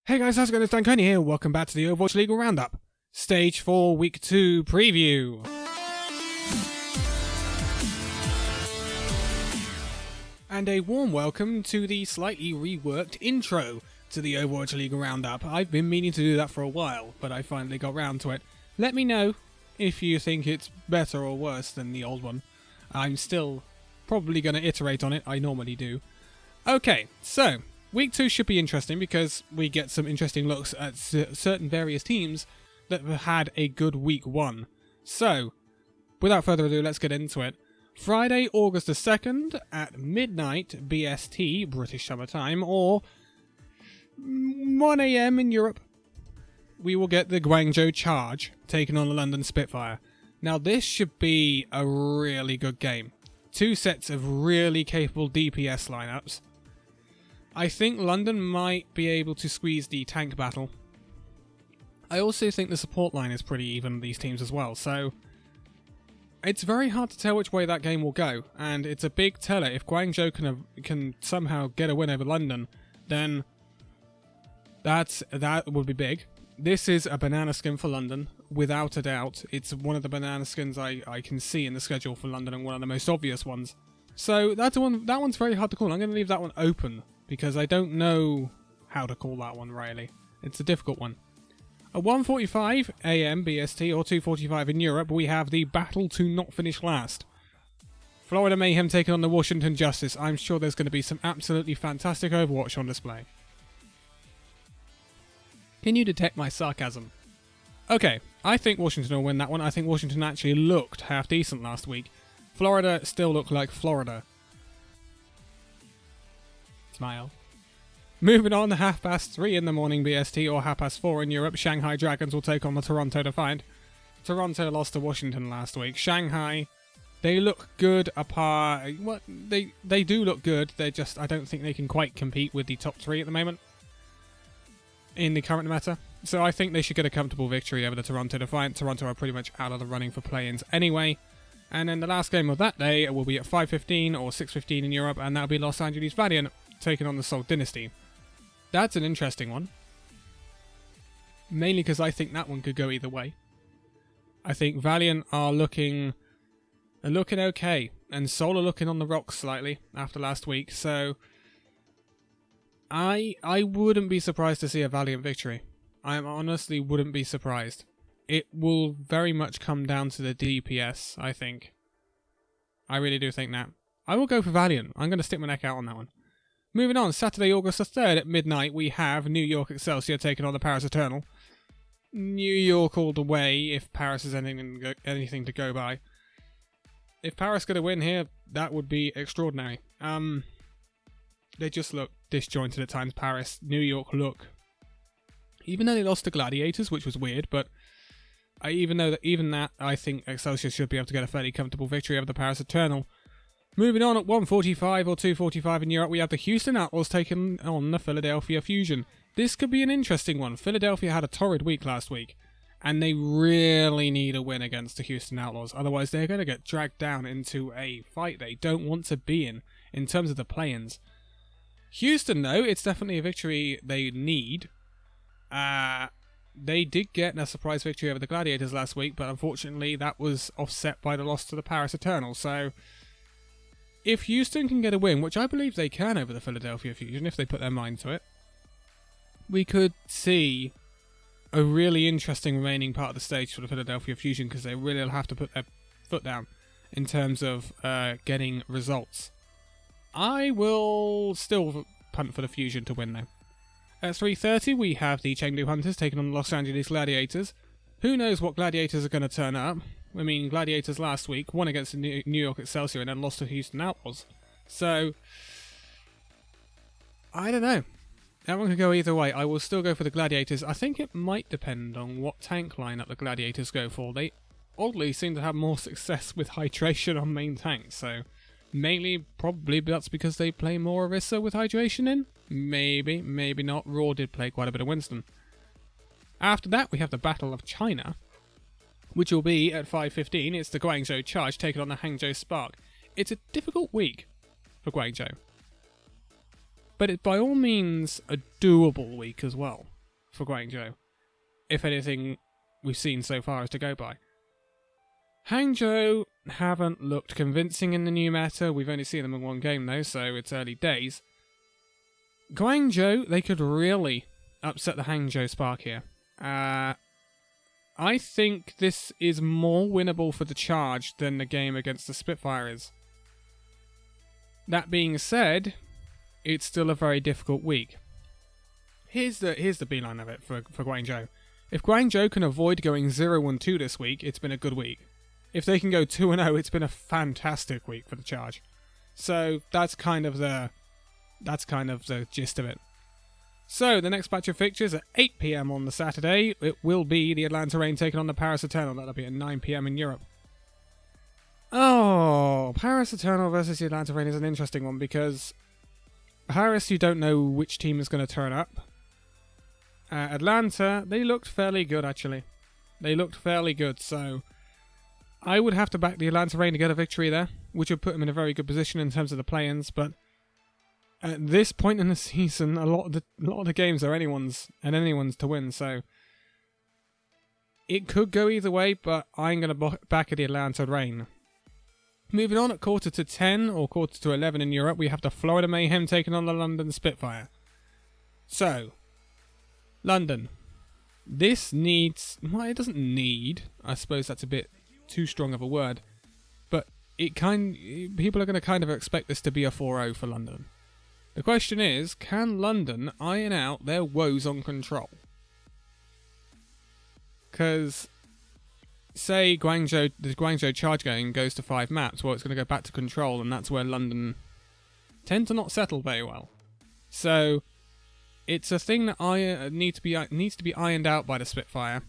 Hey guys, how's it going? It's Danconia here. Welcome back to the Overwatch Legal Roundup. Stage 4 Week 2 Preview. And a warm welcome to the slightly reworked intro to the Overwatch Legal Roundup. I've been meaning to do that for a while, but I finally got round to it. Let me know if you think it's better or worse than the old one. I'm still probably going to iterate on it, I normally do. Okay, so Week 2 should be interesting because we get some interesting looks at certain various teams that have had a good Week 1. So, without further ado, let's get into it. Friday, August the 2nd at midnight BST, British Summer Time, or 1 AM in Europe, we will get the Guangzhou Charge taking on the London Spitfire. Now, this should be a really good game. Two sets of really capable DPS lineups. I think London might be able to squeeze the tank battle. I also think the support line is pretty even with these teams as well, so it's very hard to tell which way that game will go, and it's a big teller. If Guangzhou can somehow get a win over London, then that would be big. This is a banana skin for London, without a doubt. It's one of the banana skins I can see in the schedule for London, and one of the most obvious ones. So that one's very hard to call. I'm going to leave that one open, because I don't know how to call that one, really. It's a difficult one. At 1:45 AM BST, or 2:45 in Europe, we have the battle to not finish last. Florida Mayhem taking on the Washington Justice. I'm sure there's going to be some absolutely fantastic Overwatch on display. Can you detect my sarcasm? Okay, I think Washington will win that one. I think Washington actually looked half decent last week. Florida still looked like Florida. Smile. Moving on, 3:30 in the morning BST, or 4:30 in Europe, Shanghai Dragons will take on the Toronto Defiant. Toronto lost to Washington last week. Shanghai, they look good apart. Well, they do look good. They're just, I don't think they can quite compete with the top 3 at the moment in the current meta. So I think they should get a comfortable victory over the Toronto Defiant. Toronto are pretty much out of the running for play-ins anyway. And then the last game of that day will be at 5:15 or 6:15 in Europe, and that'll be Los Angeles Valiant taking on the Salt Dynasty. That's an interesting one. Mainly because I think that one could go either way. I think Valiant are looking okay, and Sol are looking on the rocks slightly after last week, so I wouldn't be surprised to see a Valiant victory. I honestly wouldn't be surprised. It will very much come down to the DPS, I think. I really do think that. I will go for Valiant. I'm going to stick my neck out on that one. Moving on, Saturday, August the 3rd at midnight, we have New York Excelsior taking on the Paris Eternal. New York all the way, if Paris is anything to go by. If Paris get a win here, that would be extraordinary. They just look disjointed at times, Paris. New York look, even though they lost to Gladiators, which was weird, but even that, I think Excelsior should be able to get a fairly comfortable victory over the Paris Eternal. Moving on, at 1:45 or 2:45 in Europe, we have the Houston Outlaws taking on the Philadelphia Fusion. This could be an interesting one. Philadelphia had a torrid week last week, and they really need a win against the Houston Outlaws. Otherwise, they're going to get dragged down into a fight they don't want to be in terms of the play-ins. Houston, though, it's definitely a victory they need. They did get a surprise victory over the Gladiators last week, but unfortunately that was offset by the loss to the Paris Eternal. So if Houston can get a win, which I believe they can over the Philadelphia Fusion if they put their mind to it, we could see a really interesting remaining part of the stage for the Philadelphia Fusion, because they really will have to put their foot down in terms of getting results. I will still punt for the Fusion to win though. At 3:30 we have the Chengdu Hunters taking on the Los Angeles Gladiators. Who knows what Gladiators are going to turn up? I mean, Gladiators last week won against the New York Excelsior and then lost to Houston Outlaws. So, I don't know. That one could go either way. I will still go for the Gladiators. I think it might depend on what tank lineup the Gladiators go for. They oddly seem to have more success with hydration on main tanks, so mainly, probably that's because they play more Orisa with hydration in. Maybe, maybe not. Raw did play quite a bit of Winston. After that, we have the Battle of China, which will be at 5:15. It's the Guangzhou Charge taking on the Hangzhou Spark. It's a difficult week for Guangzhou, but it's by all means a doable week as well. for Guangzhou, if anything we've seen so far is to go by. Hangzhou haven't looked convincing in the new meta. We've only seen them in one game though, so it's early days. Guangzhou, they could really upset the Hangzhou Spark here. I think this is more winnable for the Charge than the game against the Spitfire is. That being said, it's still a very difficult week. Here's the beeline of it for Guangzhou. If Guangzhou can avoid going 0-2 this week, it's been a good week. If they can go 2-0, it's been a fantastic week for the Charge. So that's kind of the gist of it. So the next batch of fixtures at 8 PM on the Saturday, it will be the Atlanta Reign taking on the Paris Eternal. That'll be at 9 PM in Europe. Oh, Paris Eternal versus the Atlanta Reign is an interesting one because Paris, you don't know which team is going to turn up. Atlanta, they looked fairly good actually. They looked fairly good, so I would have to back the Atlanta Reign to get a victory there, which would put them in a very good position in terms of the play-ins, but at this point in the season, a lot of the games are anyone's to win, so it could go either way, but I'm going to back the Atlanta Reign. Moving on at 10:15 or 11:15 in Europe, we have the Florida Mayhem taking on the London Spitfire. So, London. This needs... Well, it doesn't need. I suppose that's a bit too strong of a word. But people are going to kind of expect this to be a 4-0 for London. The question is, can London iron out their woes on control? Because, say the Guangzhou Charge game goes to 5 maps, well, it's going to go back to control, and that's where London tend to not settle very well. So, it's a thing that needs to be ironed out by the Spitfire.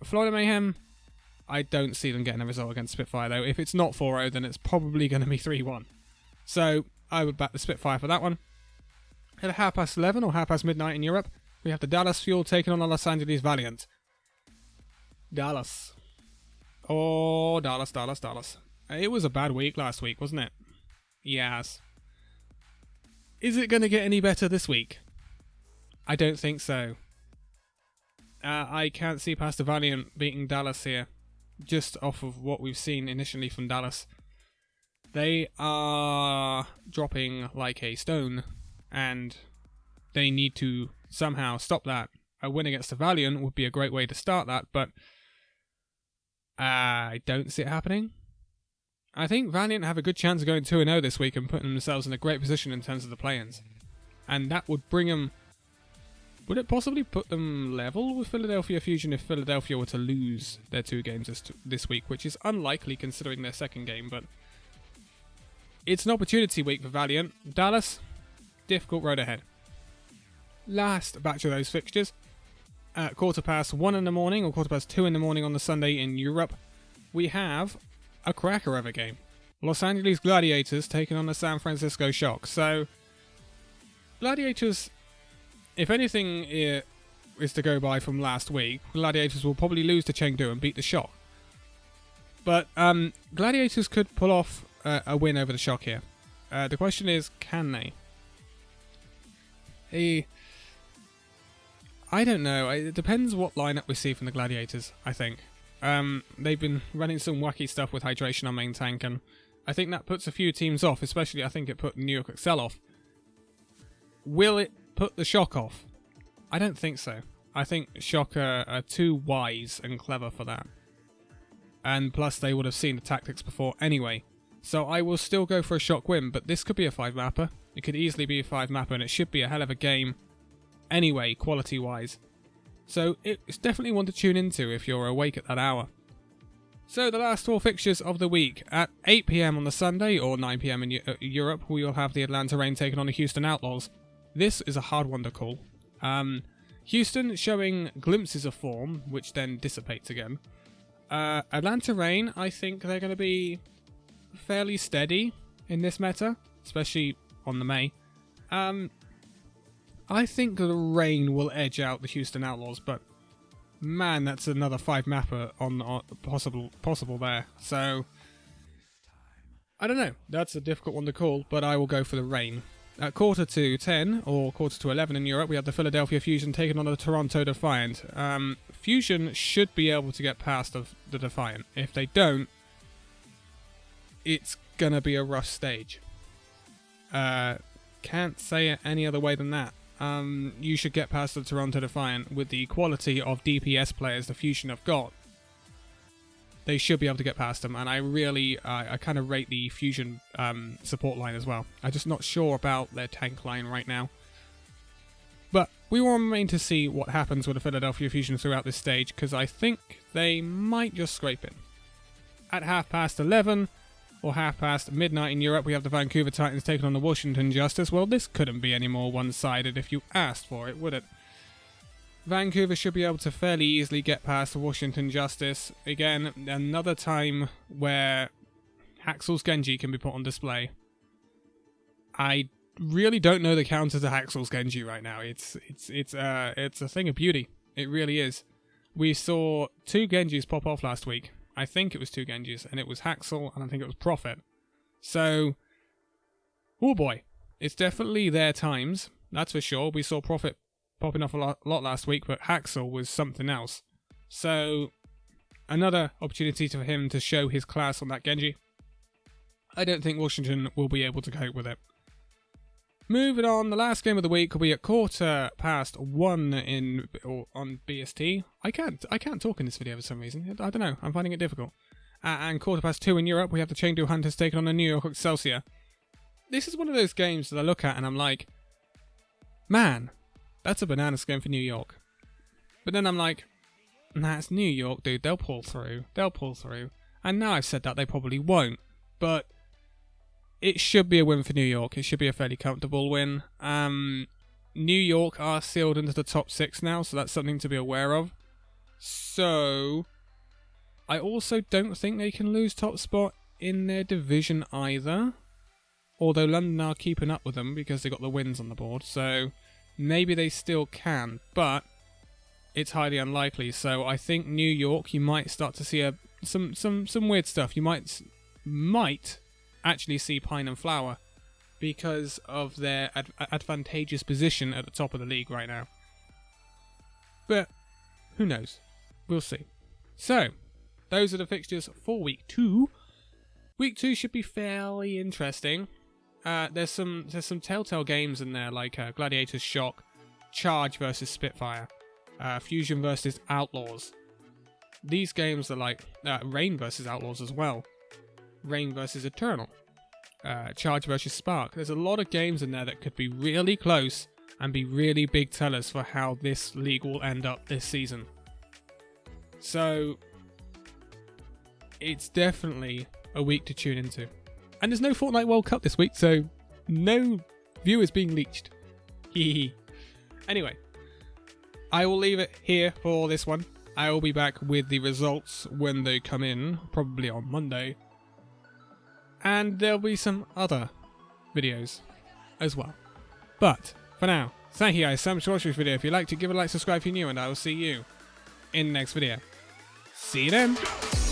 Florida Mayhem, I don't see them getting a result against Spitfire, though. If it's not 4-0, then it's probably going to be 3-1. So, I would back the Spitfire for that one. At 11:30 or midnight in Europe, we have the Dallas Fuel taking on the Los Angeles Valiant. Dallas. Oh, Dallas. It was a bad week last week, wasn't it? Yes. Is it going to get any better this week? I don't think so. I can't see past the Valiant beating Dallas here, just off of what we've seen initially from Dallas. They are dropping like a stone, and they need to somehow stop that. A win against the Valiant would be a great way to start that, but I don't see it happening. I think Valiant have a good chance of going 2-0 this week and putting themselves in a great position in terms of the play-ins. And that would bring them... Would it possibly put them level with Philadelphia Fusion if Philadelphia were to lose their 2 games this week, which is unlikely considering their second game, but... It's an opportunity week for Valiant. Dallas, difficult road ahead. Last batch of those fixtures. At 1:15 in the morning or 2:15 in the morning on the Sunday in Europe, we have a cracker of a game. Los Angeles Gladiators taking on the San Francisco Shock. So, Gladiators, if anything is to go by from last week, Gladiators will probably lose to Chengdu and beat the Shock. But Gladiators could pull off a win over the Shock here. The question is, can they? I don't know. It depends what lineup we see from the Gladiators, I think. They've been running some wacky stuff with hydration on main tank, and I think that puts a few teams off, especially I think it put New York Excel off. Will it put the Shock off? I don't think so. I think Shock are too wise and clever for that. And plus they would have seen the tactics before anyway. So I will still go for a Shock win, but this could be a 5-mapper. It could easily be a 5-mapper, and it should be a hell of a game anyway, quality-wise. So it's definitely one to tune into if you're awake at that hour. So the last 4 fixtures of the week. At 8 PM on the Sunday, or 9 PM in Europe, we will have the Atlanta Reign taking on the Houston Outlaws. This is a hard one to call. Houston showing glimpses of form, which then dissipates again. Atlanta Reign, I think they're going to be fairly steady in this meta, especially on the May. I think the Reign will edge out the Houston Outlaws, but man, that's another 5-mapper on possible there. So I don't know. That's a difficult one to call, but I will go for the Reign. At quarter to 10, or quarter to 11 in Europe, we have the Philadelphia Fusion taking on the Toronto Defiant. Fusion should be able to get past the Defiant. If they don't, it's gonna be a rough stage. Can't say it any other way than that. You should get past the Toronto Defiant with the quality of DPS players the Fusion have got. They should be able to get past them, and I kind of rate the Fusion support line as well. I'm just not sure about their tank line right now. But we will remain to see what happens with the Philadelphia Fusion throughout this stage, because I think they might just scrape it. At 11:30, or midnight in Europe, we have the Vancouver Titans taking on the Washington Justice. Well, this couldn't be any more one-sided if you asked for it, would it? Vancouver should be able to fairly easily get past the Washington Justice. Again, another time where Haxel's Genji can be put on display. I really don't know the counter to Haxel's Genji right now. It's a thing of beauty. It really is. We saw 2 Genjis pop off last week. I think it was 2 Genjis, and it was Haxel, and I think it was Prophet. So, oh boy, it's definitely their times. That's for sure. We saw Prophet popping off a lot last week, but Haxel was something else. So, another opportunity for him to show his class on that Genji. I don't think Washington will be able to cope with it. Moving on, the last game of the week will be at 1:15 on BST. I can't talk in this video for some reason. I don't know. I'm finding it difficult. And 2:15 in Europe, we have the Chengdu Hunters taking on the New York Excelsior. This is one of those games that I look at and I'm like, man, that's a banana skin for New York. But then I'm like, nah, it's New York, dude. They'll pull through. And now I've said that, they probably won't. But it should be a win for New York. It should be a fairly comfortable win. New York are sealed into the top 6 now, so that's something to be aware of. So, I also don't think they can lose top spot in their division either. Although London are keeping up with them because they got the wins on the board, so maybe they still can, but it's highly unlikely. So I think New York, you might start to see some weird stuff. You might actually see Pine and Flower because of their advantageous position at the top of the league right now. But who knows? We'll see. So, those are the fixtures for Week 2. Week 2 should be fairly interesting. There's some telltale games in there like Gladiator's Shock, Charge versus Spitfire, Fusion versus Outlaws. These games are like Rain versus Outlaws as well. Rain versus Eternal, Charge versus Spark. There's a lot of games in there that could be really close and be really big tellers for how this league will end up this season. So, it's definitely a week to tune into. And there's no Fortnite World Cup this week, so no viewers being leached. Hehe. Anyway, I will leave it here for this one. I will be back with the results when they come in, probably on Monday. And there'll be some other videos as well. But, for now, thank you guys so much for watching this video. If you liked it, give it a like, subscribe if you're new, and I will see you in the next video. See you then!